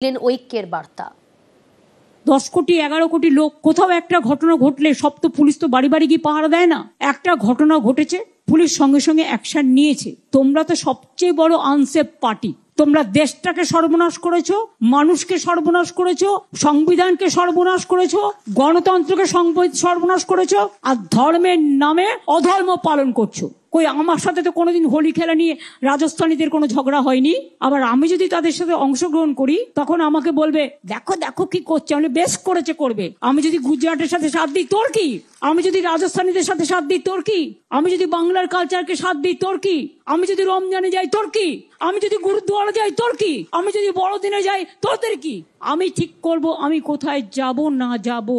ঐক্যের বার্তা। 10 কোটি 11 কোটি লোক, কোথাও একটা ঘটনা ঘটলে সব তো পুলিশ তো বাড়ি বাড়ি গিয়ে পাহারা দেয় না। একটা ঘটনা ঘটেছে, পুলিশ সঙ্গে সঙ্গে অ্যাকশন নিয়েছে। তোমরা তো সবচেয়ে বড় আনসেফ পার্টি। তোমরা দেশটাকে সর্বনাশ করেছো, মানুষকে সর্বনাশ করেছো, সংবিধানকে সর্বনাশ করেছো, গণতন্ত্রকে সর্বনাশ করেছো, আর ধর্মের নামে অধর্ম পালন করছো। কই আমার সাথে তো কোনোদিন হোলি খেলা নিয়ে রাজস্থানীদের কোনো ঝগড়া হয়নি। আবার আমি যদি তাদের সাথে অংশগ্রহণ করি তখন আমাকে বলবে দেখো দেখো কি করছে। আমি বেশ করেছে, করবে। আমি যদি গুজরাটের সাথে সাথ দিই তোর কি? আমি যদি রাজস্থানীদের সাথে সাথ দিই তোর কি? আমি যদি বাংলার কালচারকে সাথ দিই তোর কি? আমি যদি রমজানে যাই তোর কি? আমি যদি গুরুদুয়ারে যাই তোর কি? আমি যদি বড়দিনে যাই তোদের কি? আমি ঠিক করব আমি কোথায় যাব না যাব।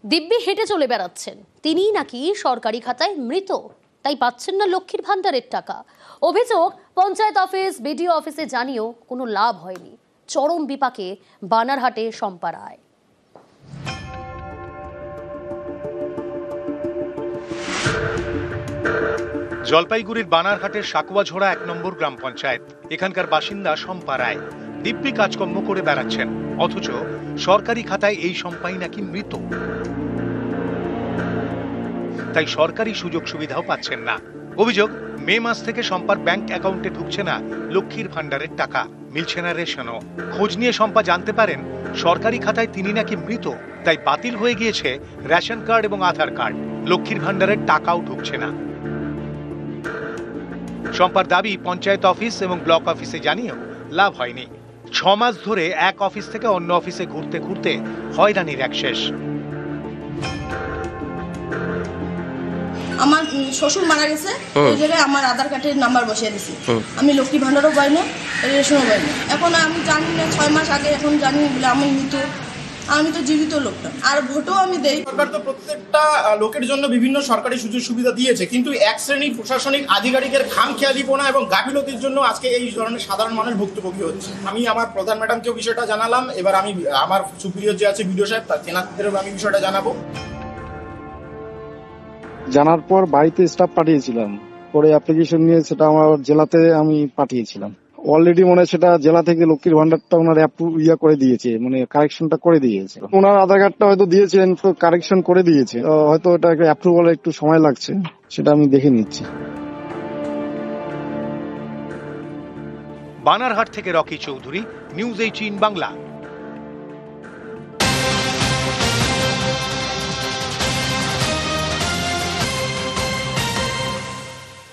দিব্যি হেঁটে চলে বেড়াচ্ছেন, তিনিই নাকি সরকারি খাতায় মৃত, তাই পাচ্ছেন না লক্ষ্মীর ভান্ডারের টাকা। অভিযোগ, পঞ্চায়েত অফিস, বিডিও অফিসে জানিয়েও কোনো লাভ হয়নি। চরম বিপাকে বানারহাটে শম্পা রায়। জলপাইগুড়ির বানারহাটের সাকুয়াঝোড়া 1 নম্বর গ্রাম পঞ্চায়েত। এখানকার বাসিন্দা শম্পা রায় দিব্যি কাজকর্ম করে বেড়াচ্ছেন, অথচ সরকারি খাতায় এই শম্পাই নাকি মৃত। তাই সরকারি সুযোগ সুবিধাও পাচ্ছেন না। অভিযোগ, মে মাস থেকে শম্পার ব্যাংক অ্যাকাউন্টে ঢুকছে না লক্ষ্মীর ভান্ডারের টাকা, মিলছে না রেশনও। খোঁজ নিয়ে শম্পা জানতে পারেন সরকারি খাতায় তিনি নাকি মৃত, তাই বাতিল হয়ে গিয়েছে রেশন কার্ড এবং আধার কার্ড। লক্ষ্মীর ভান্ডারের টাকাও ঢুকছে না। শম্পার দাবি, পঞ্চায়েত অফিস এবং ব্লক অফিসে জানিয়েও লাভ হয়নি। 6 মাস ধরে এক অফিস থেকে অন্য অফিসে ঘুরতে ঘুরতে হয়রানির এক শেষ। আমার শ্বশুর মারা গেছে, ওই জায়গায় আমার আধার কার্ডের নাম্বার বসিয়ে দিছি। আমি লক্ষ্মী ভান্ডারও পাই না, রেশনও পাই না। এখন আমি জানি না, 6 মাস আগে এখন জানি বলে আমি মৃত। আমি তো জীবিত লোক না, আর ভোটও আমি দেই। সরকার তো প্রত্যেকটা লোকের জন্য বিভিন্ন সরকারি সুযোগ সুবিধা দিয়েছে, কিন্তু এক শ্রেণীর প্রশাসনিক আধিকারিকের খামখেয়ালিপনা এবং গাফিলতির জন্য আজকে এই ধরনের সাধারণ মানুষ ভুক্তভোগী হচ্ছে। আমি আমার প্রধান ম্যাডামকেও বিষয়টা জানালাম, এবার আমি আমার সুপিরিয়র যে আছে বিডিও সাহেব তেনাদেরও আমি বিষয়টা জানাবো। জানার পর বাড়িতে স্টাফ পাঠিয়েছিলাম, পরে অ্যাপ্লিকেশন নিয়ে সেটা আমার জেলাতে আমি পাঠিয়েছিলাম। অলরেডি মনে হয় সেটা জেলা থেকে লক্ষ্মীর ভান্ডারটা ওনার করে দিয়েছে, মানে কারেকশনটা করে দিয়েছে। ওনার আধার কার্ডটা হয়তো দিয়েছেন, তো কারেকশন করে দিয়েছে, হয়তো এটা অ্যাপ্রুভালে একটু সময় লাগছে, সেটা আমি দেখে নিচ্ছি। বানারহাট থেকে রকি চৌধুরী, নিউজ 18 বাংলা।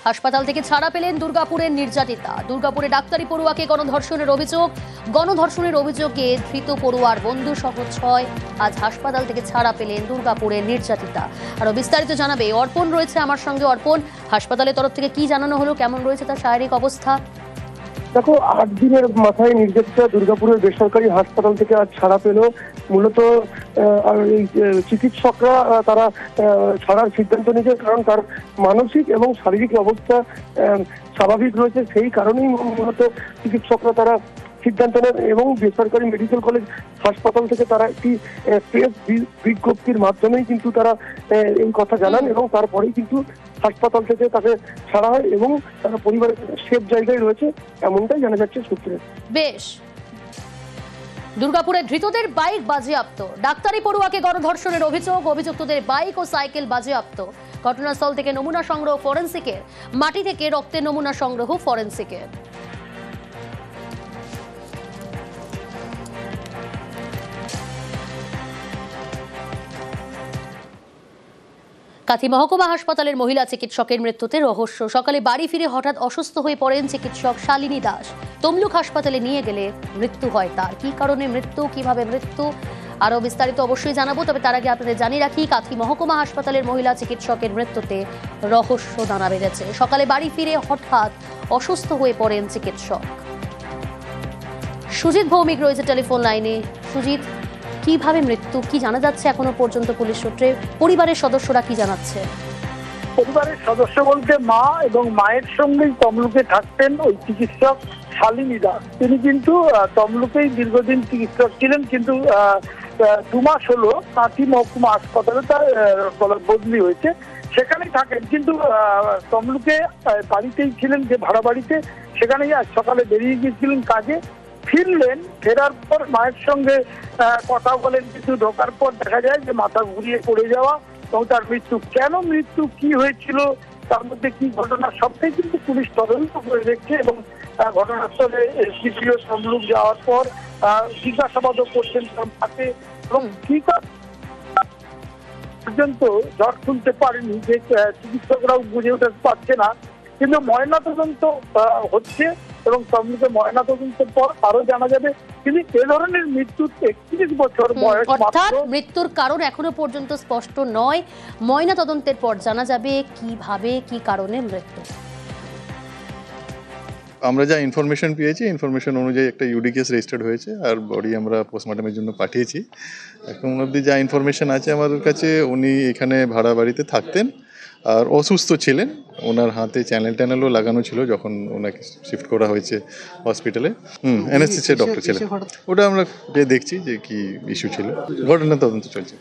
হাসপাতাল থেকে ছাড়া পেলেন দুর্গাপুরের নির্যাতিতা। দুর্গাপুরে ডাক্তারি পড়ুয়াকে গণধর্ষণের অভিযোগে ধৃত পড়ুয়ার বন্ধু সহ 6 আজ হাসপাতাল থেকে ছাড়া পেলেন দুর্গাপুরের নির্যাতিতা। আরো বিস্তারিত জানাবে অর্পণ রয়েছে আমার সঙ্গে। অর্পণ, হাসপাতালের তরফ থেকে কি জানানো হলো, কেমন রয়েছে তার শারীরিক অবস্থা? দেখো, 8 দিনের মাথায় নির্যাতিতা দুর্গাপুরের বেসরকারি হাসপাতাল থেকে আজ ছাড়া পেল। মূলত এই চিকিৎসকরা তারা ছাড়ার সিদ্ধান্ত নিয়েছে, কারণ তার মানসিক এবং শারীরিক অবস্থা স্বাভাবিক রয়েছে। সেই কারণেই মূলত চিকিৎসকরা তারা সিদ্ধান্ত নেন এবং বেসরকারি মেডিকেল কলেজ হাসপাতাল থেকে তারা একটি প্রেস বিজ্ঞপ্তির মাধ্যমেই কিন্তু তারা এই কথা জানান এবং তারপরেই কিন্তু হাসপাতাল থেকে তাকে ছাড়া হয় এবং তারা পরিবারের সেফ জায়গায় রয়েছে, এমনটাই জানা যাচ্ছে সূত্রে। বেশ, দুর্গাপুরে ধৃতদের বাইক বাজেয়াপ্ত। ডাক্তারি পড়ুয়াকে গণধর্ষণের অভিযুক্তদের বাইক ও সাইকেল বাজেয়াপ্ত। ঘটনাস্থল থেকে নমুনা সংগ্রহ ফরেনসিকের, মাটি থেকে রক্তের নমুনা সংগ্রহ ফরেনসিকের। কাঁথি মহকুমা হাসপাতালের মহিলা চিকিৎসকের মৃত্যুতে রহস্য। সকালে বাড়ি ফিরে হঠাৎ অসুস্থ হয়ে পড়েন চিকিৎসক শালিনী দাস। তমলুক হাসপাতালে নিয়ে গেলে মৃত্যু হয় তার। কি কারণে মৃত্যু, কিভাবে মৃত্যু, আরো বিস্তারিত অবশ্যই জানাবো। তবে তার আগে আপনাদের জানিয়ে রাখি, কাঁথি মহকুমা হাসপাতালের মহিলা চিকিৎসকের মৃত্যুতে রহস্য দানা বেঁধেছে। সকালে বাড়ি ফিরে হঠাৎ অসুস্থ হয়ে পড়েন চিকিৎসক। সুজিত ভৌমিক রয়েছে টেলিফোন লাইনে। সুজিত, কিভাবে মৃত্যু, কি জানা যাচ্ছে এখনো পর্যন্ত পুলিশ সূত্রে? পরিবারের সদস্যরা কি জানাচ্ছে? পরিবারের সদস্য বলতে মা এবং মায়ের সঙ্গেই তমলুকে থাকতেন ওই চিকিৎসক শালিনী দাস। তিনি কিন্তু তমলুকেই দীর্ঘদিন চিকিৎসক ছিলেন, কিন্তু 2 মাস হলো কাঁথি মহকুমা হাসপাতালে তার বদলি হয়েছে, সেখানেই থাকেন। কিন্তু তমলুকে বাড়িতেই ছিলেন, যে ভাড়া বাড়িতে, সেখানেই আজ সকালে বেরিয়ে গিয়েছিলেন কাজে। ফিরলেন, ফেরার পর মায়ের সঙ্গে কথা বলেন, কিন্তু ঢোকার পর দেখা যায় যে মাথা ঘুরিয়ে পড়ে যাওয়া এবং তার মৃত্যু। কেন মৃত্যু, কি হয়েছিল, তার মধ্যে কি ঘটনা, সবটাই কিন্তু পুলিশ তদন্ত করে দেখছে এবং ঘটনাস্থলে সিপিও তমলুক যাওয়ার পর জিজ্ঞাসাবাদও করছেন তার সাথে, এবং কি পর্যন্ত ঝড় তুলতে পারেনি, যে চিকিৎসকরাও বুঝে উঠতে পারছে না। কিন্তু ময়নাতদন্ত হচ্ছে এবং তমলুকে ময়নাতদন্তের পর আরো জানা যাবে। কিন্তু এ ধরনের মৃত্যু 31 বছর বয়স, অর্থাৎ মৃত্যুর কারণ এখনো পর্যন্ত স্পষ্ট নয়, ময়নাতদন্তের পর জানা যাবে কিভাবে, কি কারণে মৃত্যু। আমরা যা ইনফরমেশন পেয়েছি, ইনফরমেশন অনুযায়ী একটা ইউডি কেস রেজিস্টার্ড হয়েছে আর বডি আমরা পোস্টমর্টমের জন্য পাঠিয়েছি। এখন অবধি যা ইনফরমেশন আছে আমাদের কাছে, উনি এখানে ভাড়া বাড়িতে থাকতেন আর অসুস্থ ছিলেন। ওনার হাতে চ্যানেলও লাগানো ছিল যখন ওনাকে শিফট করা হয়েছে হসপিটালে। অ্যানেস্থেসিয়া ডক্টর ছিলেন। ওটা আমরা দেখছি যে কি ইস্যু ছিল, ঘটনা তদন্ত চলছে।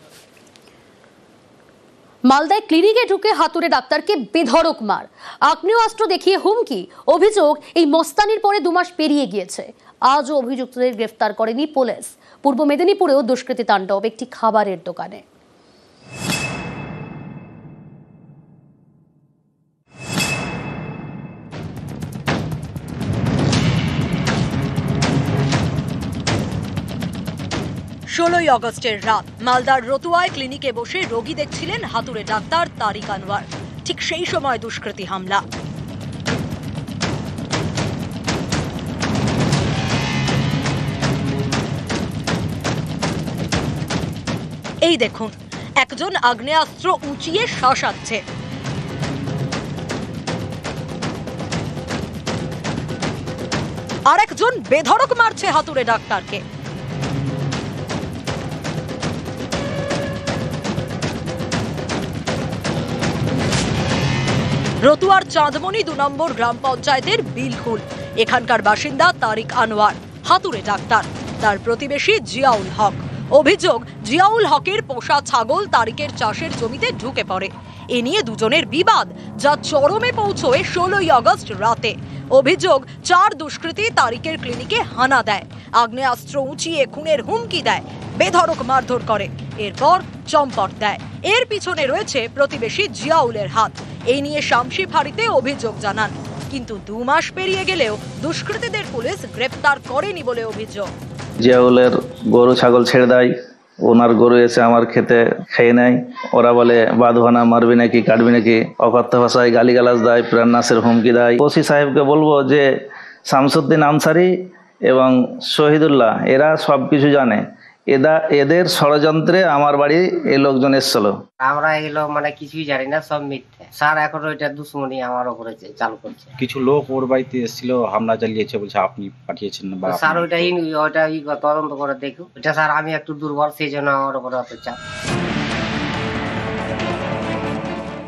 মালদায় ক্লিনিকে ঢুকে হাতুড়ে ডাক্তারকে বেধড়ক মার, আগ্নেয়াস্ত্র দেখিয়ে হুমকি। অভিযোগ, এই মস্তানির পরে 2 মাস পেরিয়ে গিয়েছে, আজও অভিযুক্তদের গ্রেফতার করেনি পুলিশ। পূর্ব মেদিনীপুরেও দুষ্কৃতী তাণ্ডব একটি খাবারের দোকানে। ষোলোই আগস্টের রাত মালদার রতুয়ায় ক্লিনিকে বসে রোগী দেখছিলেন হাতুড়ে ডাক্তার তারিক আনোয়ার। ঠিক সেই সময় দুষ্কৃতী হামলা। এই দেখুন, একজন আগ্নেয়াস্ত্র উঁচিয়ে শাসাচ্ছে। আরেকজন বেধড়ক মারছে হাতুড়ে ডাক্তারকে। রতুয়ার চাঁদমণি 2 নম্বর গ্রাম পঞ্চায়েতের বিলকুল। এখানকার বাসিন্দা তারিক আনোয়ার, হাতুড়ে ডাক্তার। তার প্রতিবেশী জিয়াউল হক। অভিযোগ, জিয়াউল হকের পোষা ছাগল তারিকের চাষের জমিতে ঢুকে পড়ে। এ নিয়ে দুজনের বিবাদ, যা চরমে পৌঁছয় 16ই আগস্ট রাতে। অভিযোগ, 4 দুষ্কৃতী তারিকের ক্লিনিকে হানা দেয়, আগ্নেয়াস্ত্র উঁচিয়ে খুনের হুমকি দেয়, বেধড়ক মারধর করে, এরপর চম্পট দেয়। এর পিছনে রয়েছে প্রতিবেশী জিয়াউলের হাত। এই নিয়ে শামসি ফাঁড়িতে অভিযোগ জানান, কিন্তু 2 মাস পেরিয়ে গেলেও দুষ্কৃতীদের পুলিশ গ্রেফতার করেনি বলে অভিযোগ। জিয়াউলের গরু ছাগল ছেড়ে দেয়, ওনার গরু এসে আমার খেতে খেয়ে নেয়। ওরা বলে বাঁধবানা, মারবি নাকি, কাটবি নাকি, অকথ্য ভাষায় গালিগালাজ দেয়, প্রাণনাশের হুমকি দেয়। ওসি সাহেবকে বলবো যে শামসুদ্দিন আনসারি এবং শহীদুল্লাহ এরা সব কিছু জানে, এদের ষড়যন্ত্রে আমার বাড়ি এই লোকজন এসছিল। আমরা এগুলো কিছুই জানি না, সব মিথ্যে। স্যার এখন ওইটা দুশ্মনী আমার উপরে চালু করছে। কিছু লোক ওর বাড়িতে এসেছিল, হামলা চালিয়েছে, বলছে আপনি পাঠিয়েছেন না। স্যার ওইটা তদন্ত করে দেখুন। এটা স্যার আমি একটু দুর্বল, সেই জন্য আমার উপরে অত চাপ।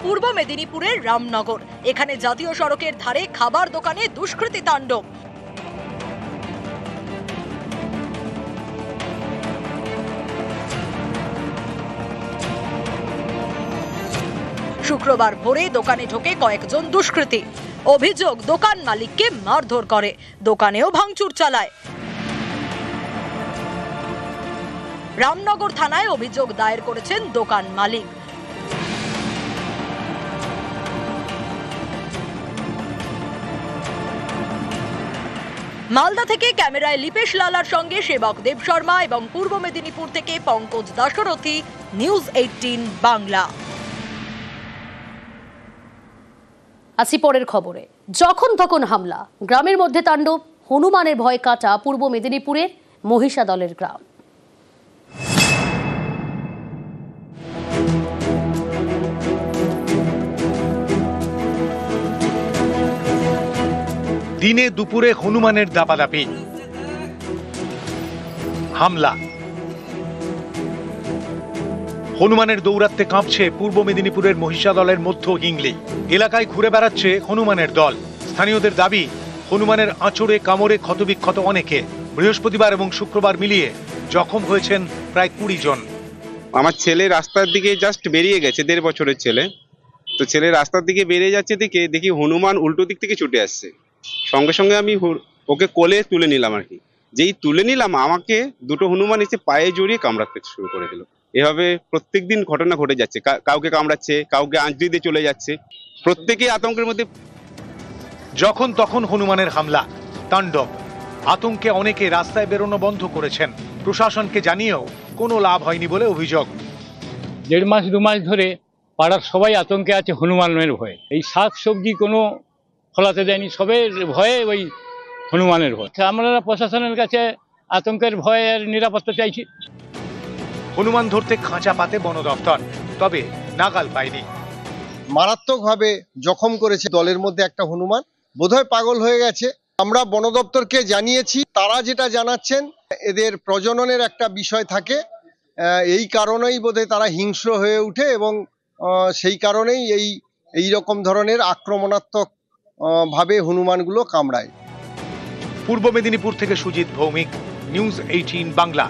পূর্ব মেদিনীপুরের রামনগর, এখানে জাতীয় সড়কের ধারে খাবার দোকানে দুষ্কৃতী তাণ্ডব। শুক্রবার ভোরে দোকানে ঢোকে কয়েকজন দুষ্কৃতী। অভিযোগ, দোকান মালিককে মারধর করে, দোকানেও ভাঙচুর চালায়। রামনগর থানায় অভিযোগ দায়ের করেছেন দোকান মালিক। মালদা থেকে ক্যামেরায় লিপেশ লালার সঙ্গে সেবক দেব শর্মা এবং পূর্ব মেদিনীপুর থেকে পঙ্কজ দাশরথী, নিউজ 18 বাংলা। আসি পরের খবরে। যখন তখন হামলা, গ্রামের মধ্যে তাণ্ডব, হনুমানের ভয় কাটা পূর্ব মেদিনীপুরের মহিষাদলের গ্রাম। দিনে দুপুরে হনুমানের দাপাদাপি, হামলা। হনুমানের দৌরাত্মে কাঁপছে পূর্ব মেদিনীপুরের মহিষাদলের মধ্য হিংলি এলাকায়। ঘুরে বেড়াচ্ছে হনুমানের দল। স্থানীয়দের দাবি, হনুমানের আঁচড়ে কামড়ে ক্ষতবিক্ষত অনেকে। বৃহস্পতিবার এবং শুক্রবার মিলিয়ে জখম হয়েছেন প্রায় 20 জন। আমার ছেলে রাস্তার দিকে জাস্ট বেরিয়ে গেছে, 1.5 বছরের ছেলে। তো ছেলে রাস্তার দিকে বেরিয়ে যাচ্ছে দেখি হনুমান উল্টো দিক থেকে ছুটে আসছে। সঙ্গে সঙ্গে আমি ওকে কোলে তুলে নিলাম আর কি। যেই তুলে নিলাম আমাকে দুটো হনুমান এসে পায়ে জড়িয়ে কামড়াতে শুরু করে দিল। এভাবে প্রত্যেকদিন ঘটনা ঘটে যাচ্ছে, কাউকে কামড়াচ্ছে, কাউকে আঁচড়ি দিয়ে চলে যাচ্ছে, প্রত্যেকেই আতঙ্কের মধ্যে। যখন তখন হনুমানের হামলা, তাণ্ডব, আতঙ্কে অনেকে রাস্তায় বেরোনো বন্ধ করেছেন। প্রশাসনকে জানিয়েও কোনো লাভ হয়নি বলে অভিযোগ। 1.5 মাস 2 মাস ধরে পাড়ার সবাই আতঙ্কে আছে হনুমানের ভয়ে। এই শাক সবজি কোনো ফলাতে দেয়নি, সবের ভয়ে ওই হনুমানের ভয়। আমরা প্রশাসনের কাছে আতঙ্কের ভয়ের নিরাপত্তা চাইছি। হনুমান ধরতে খাঁচা পাতে বন দপ্তর, তবে নাগাল পায়নি। মারাত্মকভাবে জখম করেছে দলের মধ্যে একটা হনুমান, বোধহয় পাগল হয়ে গেছে। আমরা বন দপ্তরকে জানিয়েছি, তারা যেটা জানাচ্ছেন এদের প্রজননের একটা বিষয় থাকে, এই কারণেই বোধহয় তারা হিংস্র হয়ে ওঠে এবং সেই কারণেই এই রকম ধরনের আক্রমণাত্মক ভাবে হনুমানগুলো কামড়ায়। পূর্ব মেদিনীপুর থেকে সুজিত ভৌমিক, নিউজ 18 বাংলা।